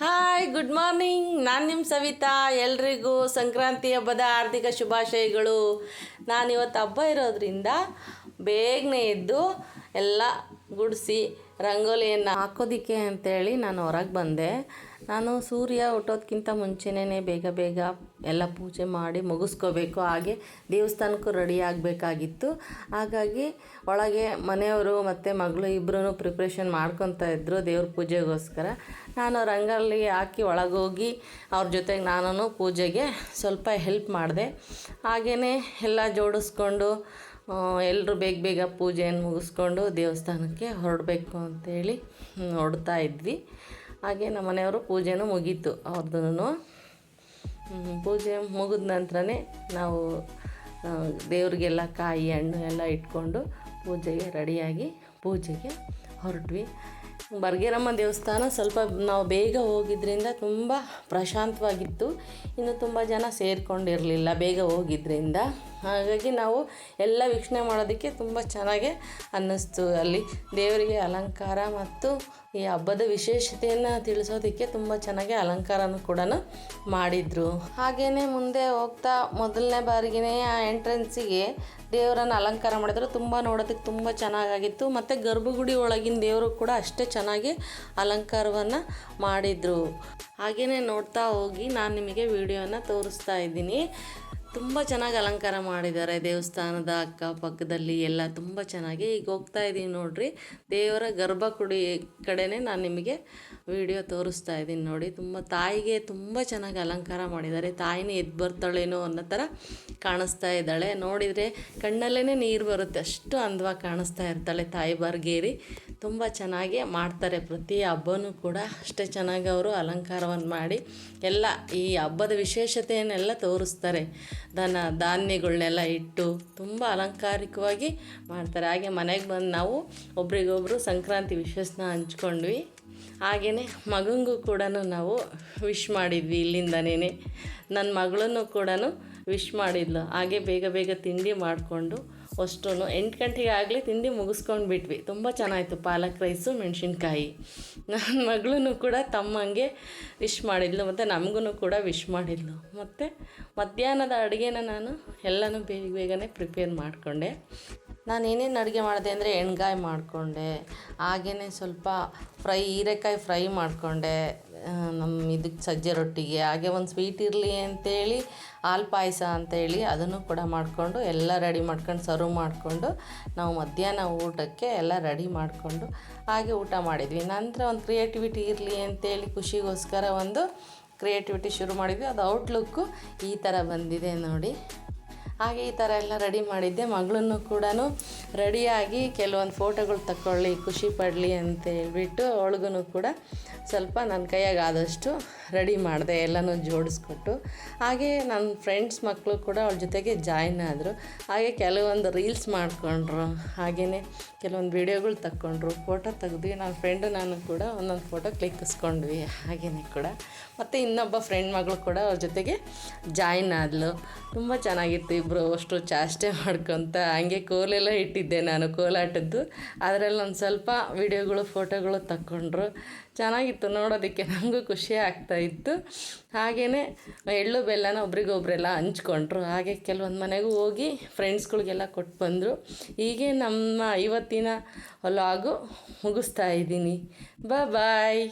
Hi, good morning. ನಾನು ನಿಮ್ಮ ಸವಿತಾ. ಎಲ್ರಿಗೂ ಸಂಕ್ರಾಂತಿ ಹಬ್ಬದ ಹಾರ್ದಿಕ ಶುಭಾಶಯಗಳು. ನಾನಿವತ್ತು ಹಬ್ಬ ಇರೋದ್ರಿಂದ ಬೇಗನೆ ಎದ್ದು ಎಲ್ಲ ಗುಡಿಸಿ ರಂಗೋಲಿಯನ್ನು ಹಾಕೋದಿಕ್ಕೆ ಅಂತೇಳಿ ನಾನು ಹೊರಗೆ ಬಂದೆ. ನಾನು ಸೂರ್ಯ ಹುಟ್ಟೋದಕ್ಕಿಂತ ಮುಂಚೆನೇ ಬೇಗ ಎಲ್ಲ ಪೂಜೆ ಮಾಡಿ ಮುಗಿಸ್ಕೋಬೇಕು. ಹಾಗೆ ದೇವಸ್ಥಾನಕ್ಕೂ ರೆಡಿ ಆಗಬೇಕಾಗಿತ್ತು. ಹಾಗಾಗಿ ಒಳಗೆ ಮನೆಯವರು ಮತ್ತು ಮಗಳು ಇಬ್ಬರೂ ಪ್ರಿಪ್ರೇಷನ್ ಮಾಡ್ಕೊತಾ ಇದ್ದರು ದೇವ್ರ ಪೂಜೆಗೋಸ್ಕರ. ನಾನು ರಂಗೋಲಿ ಹಾಕಿ ಒಳಗೋಗಿ ಅವ್ರ ಜೊತೆಗೆ ನಾನು ಪೂಜೆಗೆ ಸ್ವಲ್ಪ ಹೆಲ್ಪ್ ಮಾಡಿದೆ. ಹಾಗೆಯೇ ಎಲ್ಲ ಜೋಡಿಸ್ಕೊಂಡು ಎಲ್ಲರೂ ಬೇಗ ಪೂಜೆಯನ್ನು ಮುಗಿಸ್ಕೊಂಡು ದೇವಸ್ಥಾನಕ್ಕೆ ಹೊರಡಬೇಕು ಅಂತೇಳಿ ಹೊರಡ್ತಾ ಇದ್ವಿ. ಹಾಗೆ ನಮ್ಮ ಮನೆಯವರು ಪೂಜೆನೂ ಮುಗೀತು ಅವ್ರದ್ದು. ಪೂಜೆ ಮುಗಿದ ನಂತರನೇ ನಾವು ದೇವ್ರಿಗೆಲ್ಲ ಕಾಯಿ ಹಣ್ಣು ಎಲ್ಲ ಇಟ್ಕೊಂಡು ಪೂಜೆಗೆ ರೆಡಿಯಾಗಿ ಪೂಜೆಗೆ ಹೊರಟ್ವಿ. ಬರ್ಗೇರಮ್ಮ ದೇವಸ್ಥಾನ ಸ್ವಲ್ಪ ನಾವು ಬೇಗ ಹೋಗಿದ್ದರಿಂದ ತುಂಬ ಪ್ರಶಾಂತವಾಗಿತ್ತು. ಇನ್ನು ತುಂಬ ಜನ ಸೇರಿಕೊಂಡಿರಲಿಲ್ಲ ಬೇಗ ಹೋಗಿದ್ದರಿಂದ. ಹಾಗಾಗಿ ನಾವು ಎಲ್ಲ ವೀಕ್ಷಣೆ ಮಾಡೋದಕ್ಕೆ ತುಂಬ ಚೆನ್ನಾಗೇ ಅನ್ನಿಸ್ತು. ಅಲ್ಲಿ ದೇವರಿಗೆ ಅಲಂಕಾರ ಮತ್ತು ಈ ಹಬ್ಬದ ವಿಶೇಷತೆಯನ್ನು ತಿಳಿಸೋದಕ್ಕೆ ತುಂಬ ಚೆನ್ನಾಗಿ ಅಲಂಕಾರನೂ ಕೂಡ ಮಾಡಿದರು. ಹಾಗೆಯೇ ಮುಂದೆ ಹೋಗ್ತಾ ಮೊದಲನೇ ಬಾರಿಗೇ ಆ ಎಂಟ್ರೆನ್ಸಿಗೆ ದೇವರನ್ನು ಅಲಂಕಾರ ಮಾಡಿದ್ರು. ತುಂಬ ನೋಡೋದಕ್ಕೆ ತುಂಬ ಚೆನ್ನಾಗಾಗಿತ್ತು. ಮತ್ತು ಗರ್ಭಗುಡಿ ಒಳಗಿನ ದೇವರು ಕೂಡ ಅಷ್ಟೇ ಚೆನ್ನಾಗಿ ಅಲಂಕಾರವನ್ನು ಮಾಡಿದರು. ಹಾಗೆಯೇ ನೋಡ್ತಾ ಹೋಗಿ ನಾನು ನಿಮಗೆ ವಿಡಿಯೋನ ತೋರಿಸ್ತಾ ಇದ್ದೀನಿ. ತುಂಬ ಚೆನ್ನಾಗಿ ಅಲಂಕಾರ ಮಾಡಿದ್ದಾರೆ ದೇವಸ್ಥಾನದ ಅಕ್ಕಪಕ್ಕದಲ್ಲಿ ಎಲ್ಲ ತುಂಬ ಚೆನ್ನಾಗಿ. ಈಗ ಹೋಗ್ತಾ ಇದ್ದೀನಿ ನೋಡಿರಿ, ದೇವರ ಗರ್ಭಗುಡಿ ಕಡೆನೇ ನಾನು ನಿಮಗೆ ವಿಡಿಯೋ ತೋರಿಸ್ತಾ ಇದ್ದೀನಿ ನೋಡಿ. ತಾಯಿಗೆ ತುಂಬ ಚೆನ್ನಾಗಿ ಅಲಂಕಾರ ಮಾಡಿದ್ದಾರೆ. ತಾಯಿನೇ ಎದ್ದು ಬರ್ತಾಳೇನೋ ಅನ್ನೋ ಥರ ಕಾಣಿಸ್ತಾ ಇದ್ದಾಳೆ. ನೋಡಿದರೆ ಕಣ್ಣಲ್ಲೇ ನೀರು ಬರುತ್ತೆ, ಅಷ್ಟು ಅಂದವಾಗಿ ಕಾಣಿಸ್ತಾ ಇರ್ತಾಳೆ ತಾಯಿ ಬರ್ಗೇರಿ. ತುಂಬ ಚೆನ್ನಾಗಿ ಮಾಡ್ತಾರೆ. ಪ್ರತಿ ಹಬ್ಬನೂ ಕೂಡ ಅಷ್ಟೇ ಚೆನ್ನಾಗಿ ಅವರು ಅಲಂಕಾರವನ್ನು ಮಾಡಿ ಎಲ್ಲ ಈ ಹಬ್ಬದ ವಿಶೇಷತೆಯನ್ನೆಲ್ಲ ತೋರಿಸ್ತಾರೆ. ಧಾನ್ಯಗಳನ್ನೆಲ್ಲ ಇಟ್ಟು ತುಂಬ ಅಲಂಕಾರಿಕವಾಗಿ ಮಾಡ್ತಾರೆ. ಹಾಗೆ ಮನೆಗೆ ಬಂದು ನಾವು ಒಬ್ರಿಗೊಬ್ಬರು ಸಂಕ್ರಾಂತಿ ವಿಶಸ್ನ ಹಂಚ್ಕೊಂಡ್ವಿ. ಹಾಗೆಯೇ ಮಗನಿಗೂ ಕೂಡ ನಾವು ವಿಶ್ ಮಾಡಿದ್ವಿ ಇಲ್ಲಿಂದನೇ. ನನ್ನ ಮಗಳನ್ನು ಕೂಡ ವಿಶ್ ಮಾಡಿದ್ಲು. ಹಾಗೆ ಬೇಗ ತಿಂಡಿ ಮಾಡಿಕೊಂಡು ಅಷ್ಟು 8 ಗಂಟೆಗೆ ಆಗಲಿ ತಿಂಡಿ ಮುಗಿಸ್ಕೊಂಡು ಬಿಟ್ವಿ. ತುಂಬ ಚೆನ್ನಾಗಿತ್ತು. ಪಾಲಕ್ ರೈಸು, ಮೆಣಸಿನ್ಕಾಯಿ. ನನ್ನ ಮಗಳೂ ಕೂಡ ತಮ್ಮಂಗೆ ವಿಶ್ ಮಾಡಿದ್ಲು ಮತ್ತು ನಮಗೂ ಕೂಡ ವಿಶ್ ಮಾಡಿದ್ಲು. ಮತ್ತು ಮಧ್ಯಾಹ್ನದ ಅಡುಗೆನ ನಾನು ಎಲ್ಲನೂ ಬೇಗನೆ ಪ್ರಿಪೇರ್ ಮಾಡಿಕೊಂಡೆ. ನಾನು ಏನೇನು ಅಡುಗೆ ಮಾಡಿದೆ ಅಂದರೆ ಎಣ್ಗಾಯಿ ಮಾಡಿಕೊಂಡೆ. ಹಾಗೆಯೇ ಸ್ವಲ್ಪ ಹೀರೆಕಾಯಿ ಫ್ರೈ ಮಾಡಿಕೊಂಡೆ ಇದಕ್ಕೆ ಸಜ್ಜೆ ರೊಟ್ಟಿಗೆ. ಹಾಗೆ ಒಂದು ಸ್ವೀಟ್ ಇರಲಿ ಅಂತೇಳಿ ಹಾಲು ಪಾಯಸ ಅಂತೇಳಿ ಅದನ್ನು ಕೂಡ ಮಾಡಿಕೊಂಡು ಎಲ್ಲ ರೆಡಿ ಮಾಡ್ಕೊಂಡು ಸರ್ವ್ ಮಾಡಿಕೊಂಡು ನಾವು ಮಧ್ಯಾಹ್ನ ಊಟಕ್ಕೆ ಎಲ್ಲ ರೆಡಿ ಮಾಡಿಕೊಂಡು ಹಾಗೆ ಊಟ ಮಾಡಿದ್ವಿ. ನಂತರ ಒಂದು ಕ್ರಿಯೇಟಿವಿಟಿ ಇರಲಿ ಅಂತೇಳಿ ಖುಷಿಗೋಸ್ಕರ ಒಂದು ಕ್ರಿಯೇಟಿವಿಟಿ ಶುರು ಮಾಡಿದ್ವಿ. ಅದು ಔಟ್ಲುಕ್ಕು ಈ ಥರ ಬಂದಿದೆ ನೋಡಿ. ಹಾಗೆ ಈ ಥರ ಎಲ್ಲ ರೆಡಿ ಮಾಡಿದ್ದೆ. ಮಗಳನ್ನು ಕೂಡ ರೆಡಿಯಾಗಿ ಕೆಲವೊಂದು ಫೋಟೋಗಳು ತಗೊಳ್ಳಿ, ಖುಷಿ ಪಡಲಿ ಅಂತ ಹೇಳ್ಬಿಟ್ಟು ಅವಳಿಗೂ ಕೂಡ ಸ್ವಲ್ಪ ನನ್ನ ಕೈಯಾಗಾದಷ್ಟು ರೆಡಿ ಮಾಡಿದೆ, ಎಲ್ಲನೂ ಜೋಡಿಸ್ಕೊಟ್ಟು. ಹಾಗೆ ನನ್ನ ಫ್ರೆಂಡ್ಸ್ ಮಕ್ಕಳು ಕೂಡ ಅವಳ ಜೊತೆಗೆ ಜಾಯ್ನ್ ಆದರು. ಹಾಗೆ ಕೆಲವೊಂದು ರೀಲ್ಸ್ ಮಾಡಿಕೊಂಡ್ರು. ಹಾಗೆಯೇ ಕೆಲವೊಂದು ವೀಡಿಯೋಗಳು ತಗೊಂಡ್ರು, ಫೋಟೋ ತೆಗೆದ್ವಿ. ನನ್ನ ಫ್ರೆಂಡು ನಾನು ಕೂಡ ಒಂದೊಂದು ಫೋಟೋ ಕ್ಲಿಕ್ಕಿಸ್ಕೊಂಡ್ವಿ. ಹಾಗೆಯೇ ಕೂಡ ಮತ್ತು ಇನ್ನೊಬ್ಬ ಫ್ರೆಂಡ್ ಮಗಳು ಕೂಡ ಅವ್ರ ಜೊತೆಗೆ ಜಾಯ್ನ್ ಆದಳು. ತುಂಬ ಚೆನ್ನಾಗಿತ್ತು. ಇಬ್ಬರು ಅಷ್ಟು ಚಾಷ್ಟೆ ಮಾಡ್ಕೊತ ಹಂಗೆ ಕೋಲೆಲ್ಲ ಇಟ್ಟಿದ್ದೆ ನಾನು, ಕೋಲಾಟದ್ದು. ಅದರಲ್ಲಿ ಒಂದು ಸ್ವಲ್ಪ ವೀಡಿಯೋಗಳು ಫೋಟೋಗಳು ತಗೊಂಡ್ರು. ಚೆನ್ನಾಗಿತ್ತು ನೋಡೋದಕ್ಕೆ, ನಮಗೂ ಖುಷಿ ಆಗ್ತಾಯಿತ್ತು. ಹಾಗೆಯೇ ಎಳ್ಳು ಬೆಲ್ಲನ ಒಬ್ರಿಗೊಬ್ರೆಲ್ಲ ಹಂಚ್ಕೊಂಡ್ರು. ಹಾಗೆ ಕೆಲವೊಂದು ಮನೆಗೂ ಹೋಗಿ ಫ್ರೆಂಡ್ಸ್ಗಳಿಗೆಲ್ಲ ಕೊಟ್ಟು ಬಂದರು. ಹೀಗೆ ನಮ್ಮ ಇವತ್ತಿನ ವ್ಲಾಗು ಮುಗಿಸ್ತಾ ಇದ್ದೀನಿ. ಬಾಯ್.